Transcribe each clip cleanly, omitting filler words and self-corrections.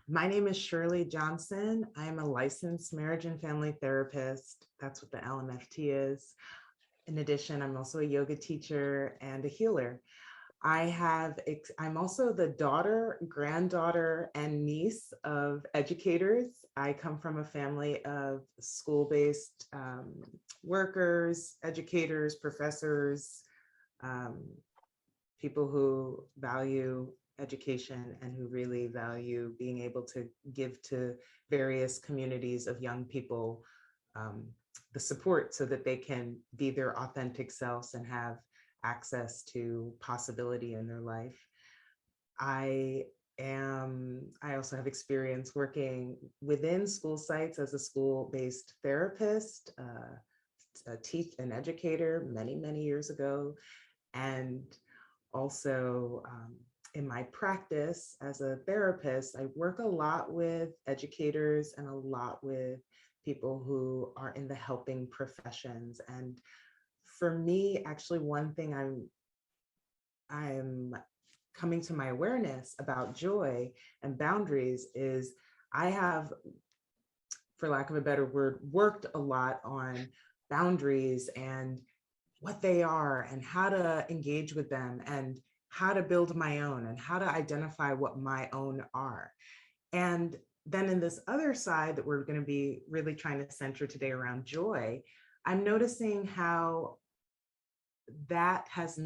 My name is Shirley Johnson. I am a licensed marriage and family therapist. That's what the LMFT is. In addition, I'm also a yoga teacher and a healer. I'm also the daughter, granddaughter, and niece of educators. I come from a family of school-based workers, educators, professors, um, people who value education and who really value being able to give to various communities of young people um, the support so that they can be their authentic selves and have access to possibility in their life. I I also have experience working within school sites as a school-based therapist, a an educator many years ago, and also in my practice as a therapist, I work a lot with educators and a lot with people who are in the helping professions. And for me, actually, one thing I'm coming to my awareness about joy and boundaries is I have, for lack of a better word, worked a lot on boundaries and what they are and how to engage with them and how to build my own and how to identify what my own are. And then in this other side that we're going to be really trying to center today around joy, I'm noticing how that has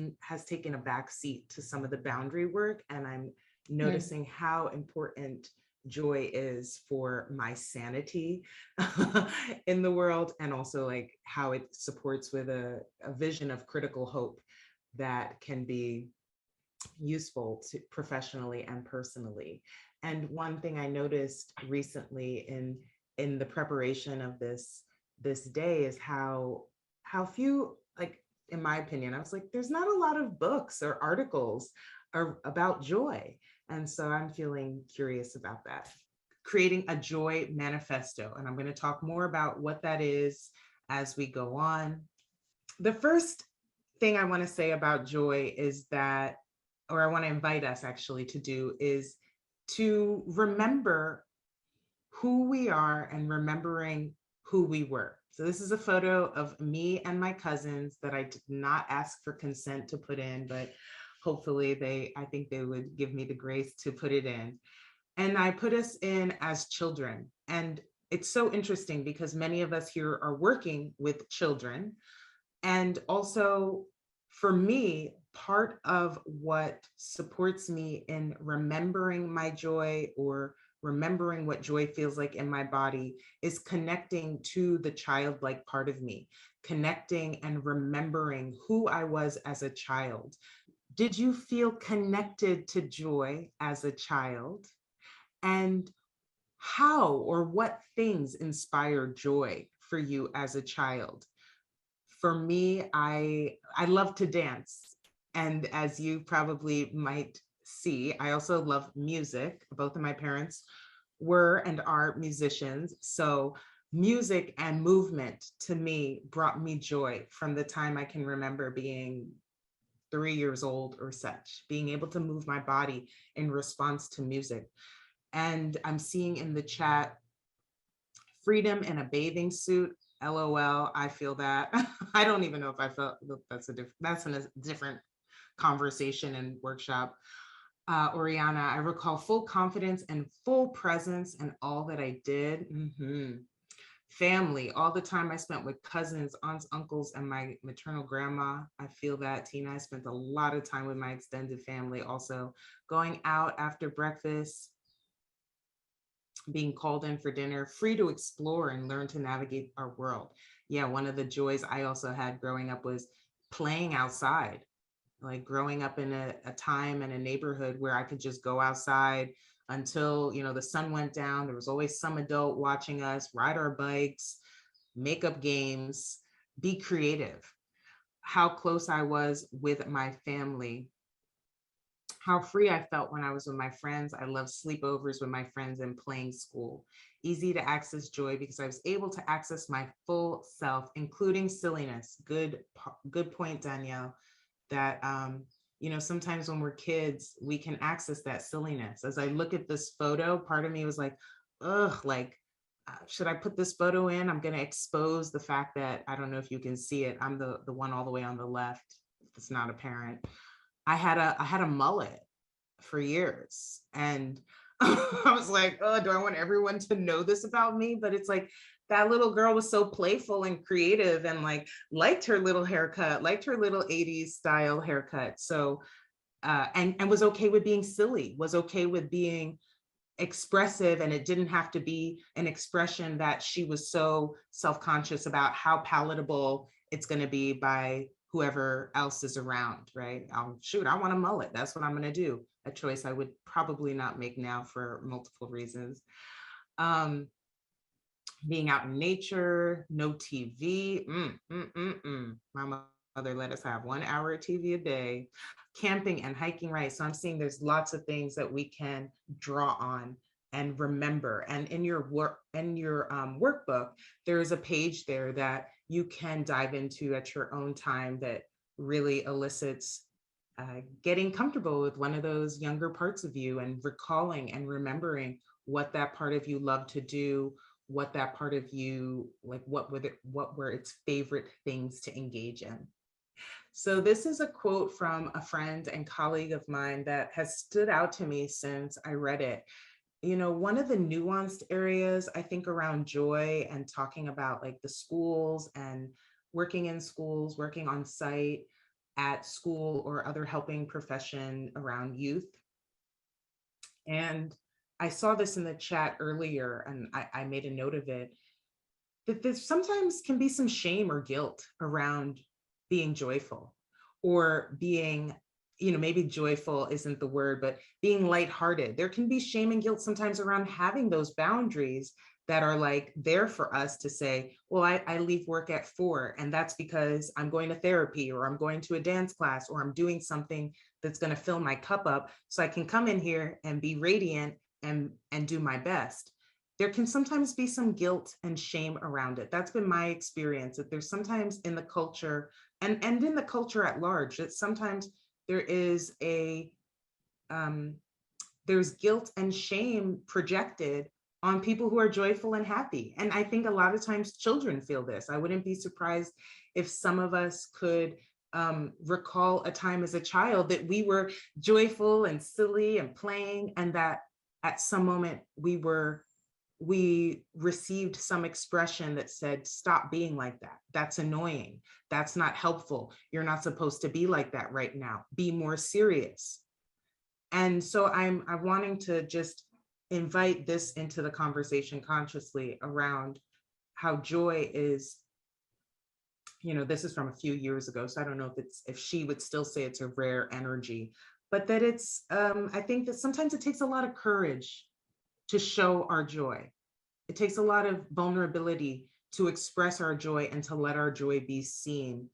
taken a back seat to some of the boundary work, and I'm Mm, noticing how important joy is for my sanity in the world, and also like how it supports with a vision of critical hope that can be useful to professionally and personally. And one thing I noticed recently in the preparation of this day is how few, like, in my opinion, I was like, there's not a lot of books or articles about joy. And so I'm feeling curious about that. Creating a joy manifesto. And I'm going to talk more about what that is as we go on. The first thing I want to say about joy is that, or I want to invite us actually to do, is to remember who we are and remembering who we were. So this is a photo of me and my cousins that I did not ask for consent to put in, but hopefully I think they would give me the grace to put it in. And I put us in as children. And it's so interesting because many of us here are working with children. And also, for me, part of what supports me in remembering my joy or remembering what joy feels like in my body is connecting to the childlike part of me, connecting and remembering who I was as a child. Did you feel connected to joy as a child? And how or what things inspired joy for you as a child? For me, I love to dance. And as you probably might see, I also love music. Both of my parents were and are musicians. So music and movement to me brought me joy from the time I can remember being 3 years old or such, being able to move my body in response to music. And I'm seeing in the chat, freedom in a bathing suit. LOL, I feel that. I don't even know if I felt that's a different conversation and workshop. Oriana, I recall full confidence and full presence in all that I did. Family, all the time I spent with cousins, aunts, uncles, and my maternal grandma. I feel that. Tina, I spent a lot of time with my extended family. Also, going out after breakfast, being called in for dinner, free to explore and learn to navigate our world. Yeah, one of the joys I also had growing up was playing outside, like growing up in a time and a neighborhood where I could just go outside until, the sun went down. There was always some adult watching us ride our bikes, make up games, be creative. How close I was with my family, how free I felt when I was with my friends. I love sleepovers with my friends and playing school. Easy to access joy because I was able to access my full self, including silliness. Good point, Danielle. That sometimes when we're kids, we can access that silliness. As I look at this photo, part of me was like, ugh, like, should I put this photo in? I'm going to expose the fact that, I don't know if you can see it. I'm the one all the way on the left. It's not apparent. I had a mullet for years. And I was like, oh, do I want everyone to know this about me? But it's like, that little girl was so playful and creative and like liked her little haircut, liked her little 80s style haircut. So and was okay with being silly, was okay with being expressive, and it didn't have to be an expression that she was so self-conscious about how palatable it's going to be by whoever else is around, right? Shoot, I want a mullet, that's what I'm going to do. A choice I would probably not make now for multiple reasons. Being out in nature, no TV. My mother let us have 1 hour of TV a day. Camping and hiking, right? So I'm seeing there's lots of things that we can draw on and remember. And in your workbook, there is a page there that you can dive into at your own time that really elicits getting comfortable with one of those younger parts of you and recalling and remembering what that part of you loved to do, what that part of you, like what were its favorite things to engage in. So this is a quote from a friend and colleague of mine that has stood out to me since I read it. One of the nuanced areas I think around joy and talking about like the schools and working in schools, working on site at school or other helping profession around youth. And I saw this in the chat earlier and I made a note of it, that there sometimes can be some shame or guilt around being joyful or being, maybe joyful isn't the word, but being lighthearted. There can be shame and guilt sometimes around having those boundaries that are like there for us to say, well, I leave work at 4 and that's because I'm going to therapy or I'm going to a dance class or I'm doing something that's going to fill my cup up so I can come in here and be radiant and do my best. There can sometimes be some guilt and shame around it. That's been my experience, that there's sometimes in the culture and in the culture at large, that sometimes there is there's guilt and shame projected on people who are joyful and happy. And I think a lot of times children feel this. I wouldn't be surprised if some of us could recall a time as a child that we were joyful and silly and playing, and that at some moment we received some expression that said, stop being like that. That's annoying. That's not helpful. You're not supposed to be like that right now. Be more serious. And so I'm wanting to just invite this into the conversation consciously around how joy is, this is from a few years ago, so I don't know if she would still say it's a rare energy, but that it's, I think that sometimes it takes a lot of courage to show our joy. It takes a lot of vulnerability to express our joy and to let our joy be seen,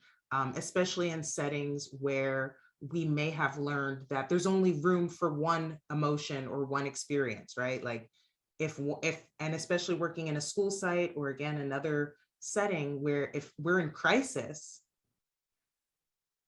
especially in settings where we may have learned that there's only room for one emotion or one experience, right? Like if, and especially working in a school site or again, another setting where if we're in crisis,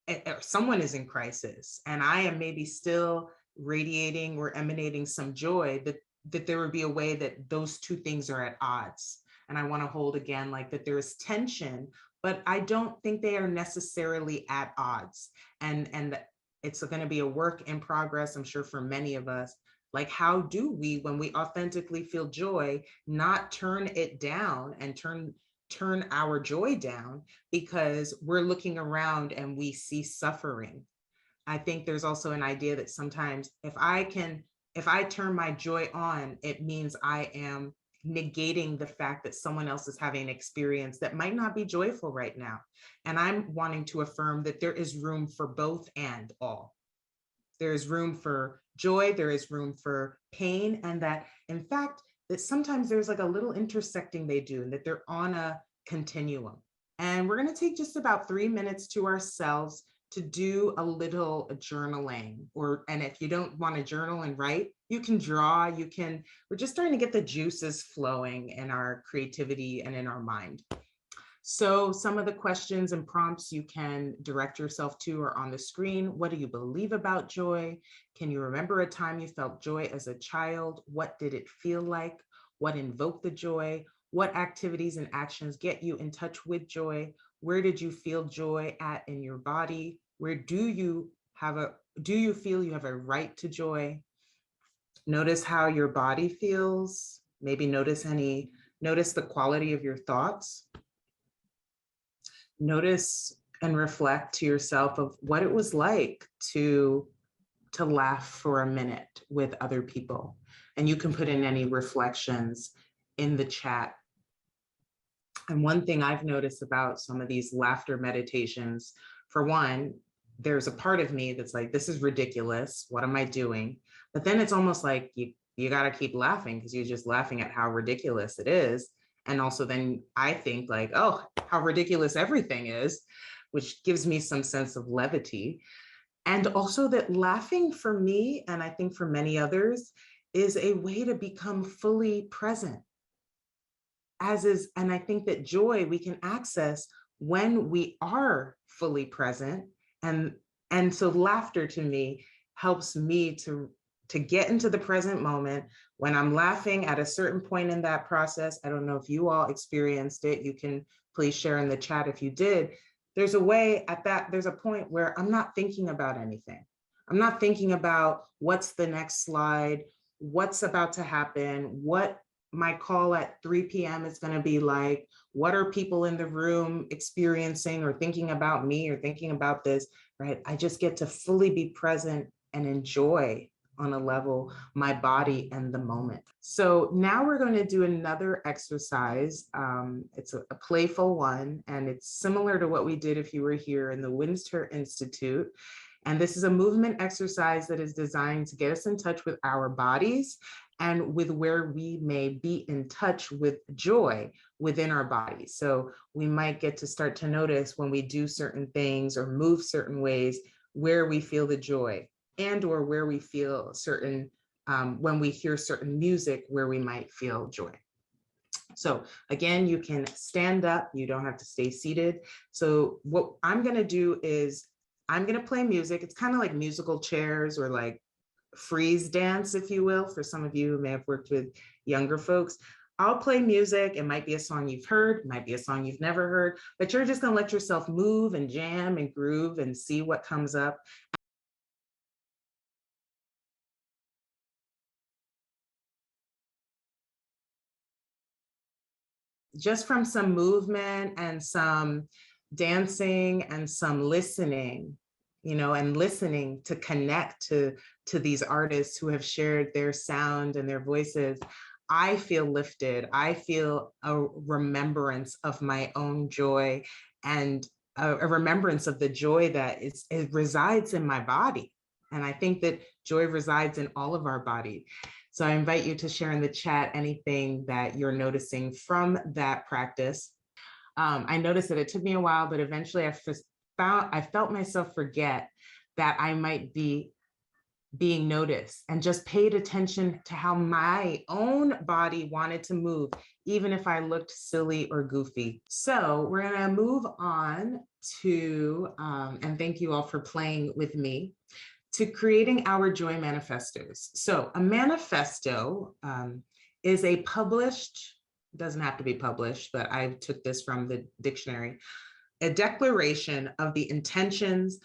or someone is in crisis and I am maybe still radiating or emanating some joy, that there would be a way that those two things are at odds. And I want to hold again, like that there is tension, but I don't think they are necessarily at odds. And it's going to be a work in progress, I'm sure, for many of us. Like, how do we, when we authentically feel joy, not turn it down and turn our joy down because we're looking around and we see suffering? I think there's also an idea that sometimes if I turn my joy on, it means I am negating the fact that someone else is having an experience that might not be joyful right now. And I'm wanting to affirm that there is room for both and all. There is room for joy, there is room for pain, and that in fact, that sometimes there's like a little intersecting they do, and that they're on a continuum. And we're going to take just about 3 minutes to ourselves to do a little journaling, and if you don't want to journal and write, you can draw, we're just starting to get the juices flowing in our creativity and in our mind. So some of the questions and prompts you can direct yourself to are on the screen. What do you believe about joy? Can you remember a time you felt joy as a child? What did it feel like? What invoked the joy? What activities and actions get you in touch with joy? Where did you feel joy at in your body? Where do you feel you have a right to joy? Notice how your body feels. Maybe notice the quality of your thoughts. Notice and reflect to yourself of what it was like to laugh for a minute with other people. And you can put in any reflections in the chat. And one thing I've noticed about some of these laughter meditations, for one, there's a part of me that's like, this is ridiculous. What am I doing? But then it's almost like you got to keep laughing because you're just laughing at how ridiculous it is. And also then I think like, oh, how ridiculous everything is, which gives me some sense of levity. And also that laughing for me, and I think for many others, is a way to become fully present. And I think that joy we can access when we are fully present. And so laughter to me helps me to get into the present moment. When I'm laughing at a certain point in that process, I don't know if you all experienced it, you can please share in the chat if you did. There's a point where I'm not thinking about anything. I'm not thinking about what's the next slide, what's about to happen, what my call at 3 p.m. is going to be like, what are people in the room experiencing or thinking about me or thinking about this, right? I just get to fully be present and enjoy on a level my body and the moment. So now we're going to do another exercise. It's a playful one, and it's similar to what we did if you were here in the Winster Institute. And this is a movement exercise that is designed to get us in touch with our bodies and with where we may be in touch with joy within our bodies. So we might get to start to notice when we do certain things or move certain ways, where we feel the joy, and or where we feel certain, when we hear certain music, where we might feel joy. So again, you can stand up, you don't have to stay seated. So what I'm gonna do is I'm gonna play music. It's kind of like musical chairs or like freeze dance, if you will, for some of you who may have worked with younger folks. I'll play music. It might be a song you've heard, it might be a song you've never heard, but you're just gonna let yourself move and jam and groove and see what comes up. Just from some movement and some dancing and some listening, and listening to connect to these artists who have shared their sound and their voices, I feel lifted. I feel a remembrance of my own joy and a remembrance of the joy that it resides in my body. And I think that joy resides in all of our body. So I invite you to share in the chat anything that you're noticing from that practice. I noticed that it took me a while, but eventually I felt myself forget that I might be being noticed and just paid attention to how my own body wanted to move, even if I looked silly or goofy. So we're gonna move on to, and thank you all for playing with me, to creating our joy manifestos. So a manifesto is a published, doesn't have to be published, but I took this from the dictionary, a declaration of the intentions,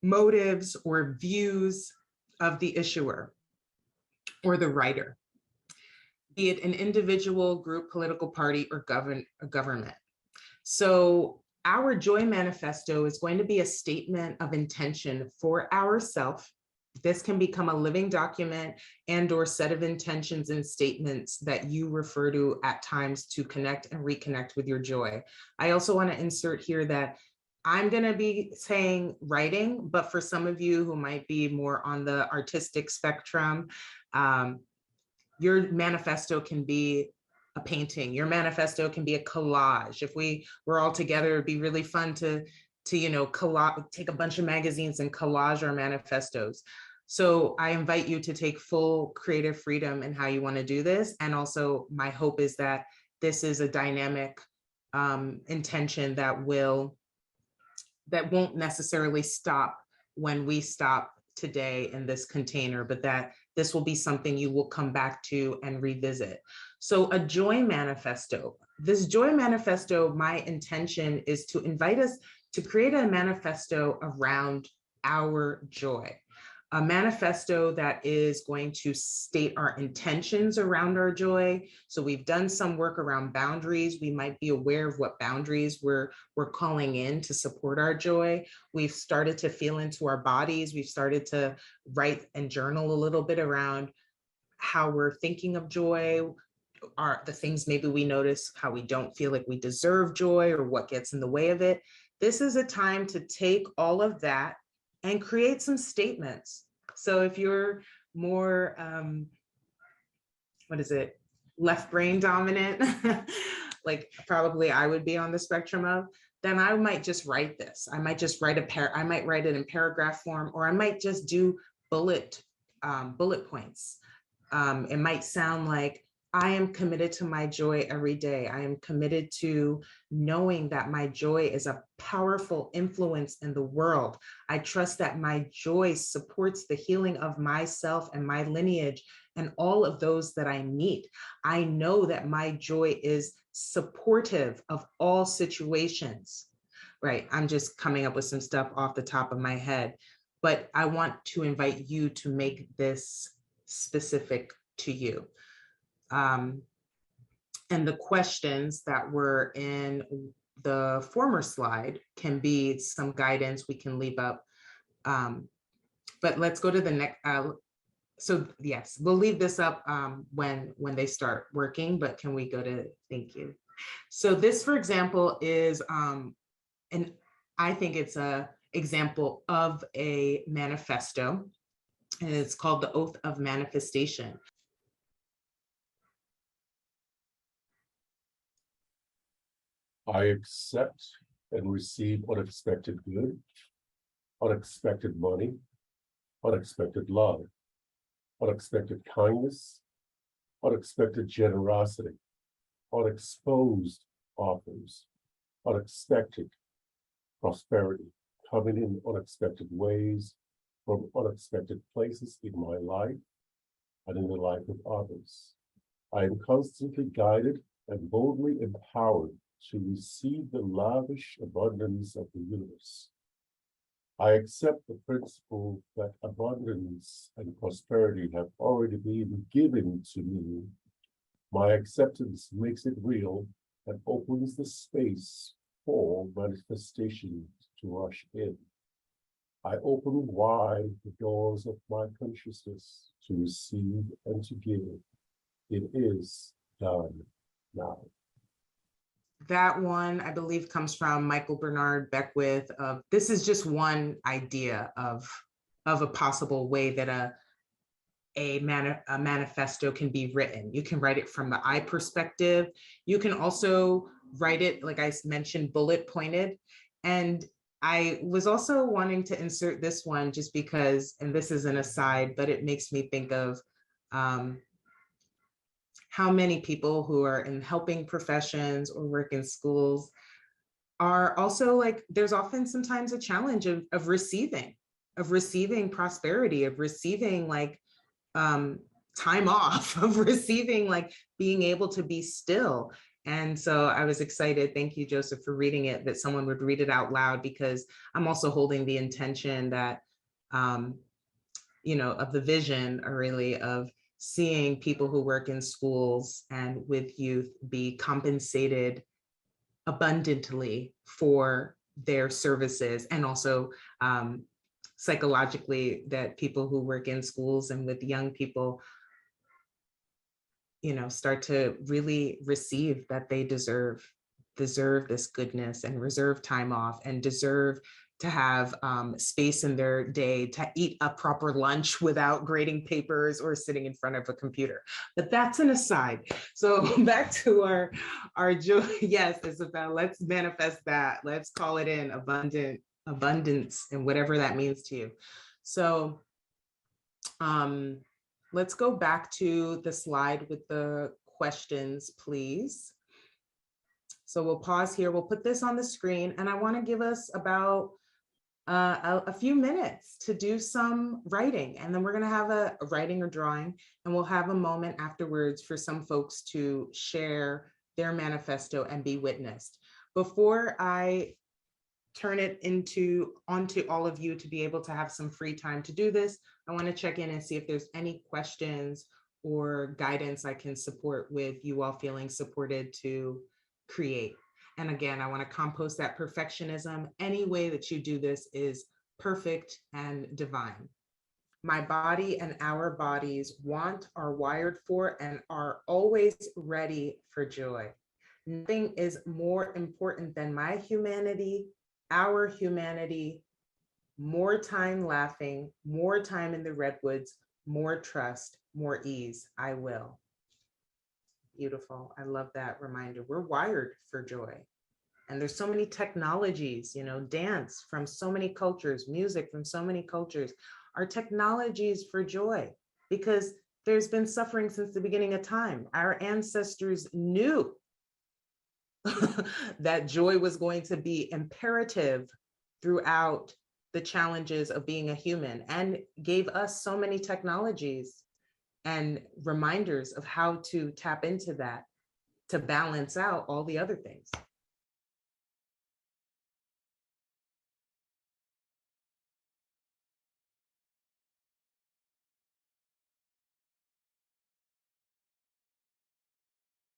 motives, or views of the issuer or the writer, be it an individual, group, political party, or government. So our joy manifesto is going to be a statement of intention for ourselves. This can become a living document and or set of intentions and statements that you refer to at times to connect and reconnect with your joy. I also want to insert here that I'm going to be saying writing, but for some of you who might be more on the artistic spectrum, your manifesto can be a painting. Your manifesto can be a collage. If we were all together, it'd be really fun to take a bunch of magazines and collage our manifestos. So I invite you to take full creative freedom in how you want to do this. And also my hope is that this is a dynamic intention that won't necessarily stop when we stop today in this container, but that this will be something you will come back to and revisit. So a joy manifesto. This joy manifesto, my intention is to invite us to create a manifesto around our joy. A manifesto that is going to state our intentions around our joy. So we've done some work around boundaries. We might be aware of what boundaries we're calling in to support our joy. We've started to feel into our bodies. We've started to write and journal a little bit around how we're thinking of joy, are the things maybe we notice how we don't feel like we deserve joy or what gets in the way of it. This is a time to take all of that and create some statements. So if you're more, left brain dominant, like probably I would be on the spectrum of, then I might just write this. I might just write I might write it in paragraph form, or I might just do bullet points. It might sound like, I am committed to my joy every day. I am committed to knowing that my joy is a powerful influence in the world. I trust that my joy supports the healing of myself and my lineage and all of those that I meet. I know that my joy is supportive of all situations, right? I'm just coming up with some stuff off the top of my head, but I want to invite you to make this specific to you. And the questions that were in the former slide can be some guidance we can leave up. But let's go to the next. So yes, we'll leave this up when they start working, but can we go to, thank you. So this, for example, is, and I think it's a example of a manifesto, and it's called the Oath of Manifestation. I accept and receive unexpected good, unexpected money, unexpected love, unexpected kindness, unexpected generosity, unexposed offers, unexpected prosperity, coming in unexpected ways from unexpected places in my life and in the life of others. I am constantly guided and boldly empowered to receive the lavish abundance of the universe. I accept the principle that abundance and prosperity have already been given to me. My acceptance makes it real and opens the space for manifestation to rush in. I open wide the doors of my consciousness to receive and to give. It is done now. That one, I believe, comes from Michael Bernard Beckwith. This is just one idea of a possible way that a manifesto can be written. You can write it from the I perspective. You can also write it, like I mentioned, bullet pointed. And I was also wanting to insert this one just because, and this is an aside, but it makes me think of how many people who are in helping professions or work in schools are also like, there's often sometimes a challenge of receiving prosperity, of receiving like time off, of receiving like being able to be still. And so I was excited, thank you, Joseph, for reading it, that someone would read it out loud, because I'm also holding the intention that, you know, of the vision, or really of seeing people who work in schools and with youth be compensated abundantly for their services, and also psychologically, that people who work in schools and with young people, you know, start to really receive that they deserve this goodness, and reserve time off, and deserve to have space in their day to eat a proper lunch without grading papers or sitting in front of a computer. But that's an aside. So back to our joy. Yes, Isabel, let's manifest that. Let's call it in abundance, and whatever that means to you. So let's go back to the slide with the questions, please. So we'll pause here. We'll put this on the screen, and I want to give us about a few minutes to do some writing, and then we're going to have a writing or drawing, and we'll have a moment afterwards for some folks to share their manifesto and be witnessed. Before I turn it onto all of you to be able to have some free time to do this, I want to check in and see if there's any questions or guidance I can support with you all feeling supported to create. And again, I want to compost that perfectionism. Any way that you do this is perfect and divine. My body and our bodies want, are wired for, and are always ready for joy. Nothing is more important than my humanity, our humanity, more time laughing, more time in the redwoods, more trust, more ease. I will. Beautiful. I love that reminder. We're wired for joy. And there's so many technologies, you know, dance from so many cultures, music from so many cultures, are technologies for joy, because there's been suffering since the beginning of time. Our ancestors knew that joy was going to be imperative throughout the challenges of being a human, and gave us so many technologies and reminders of how to tap into that to balance out all the other things.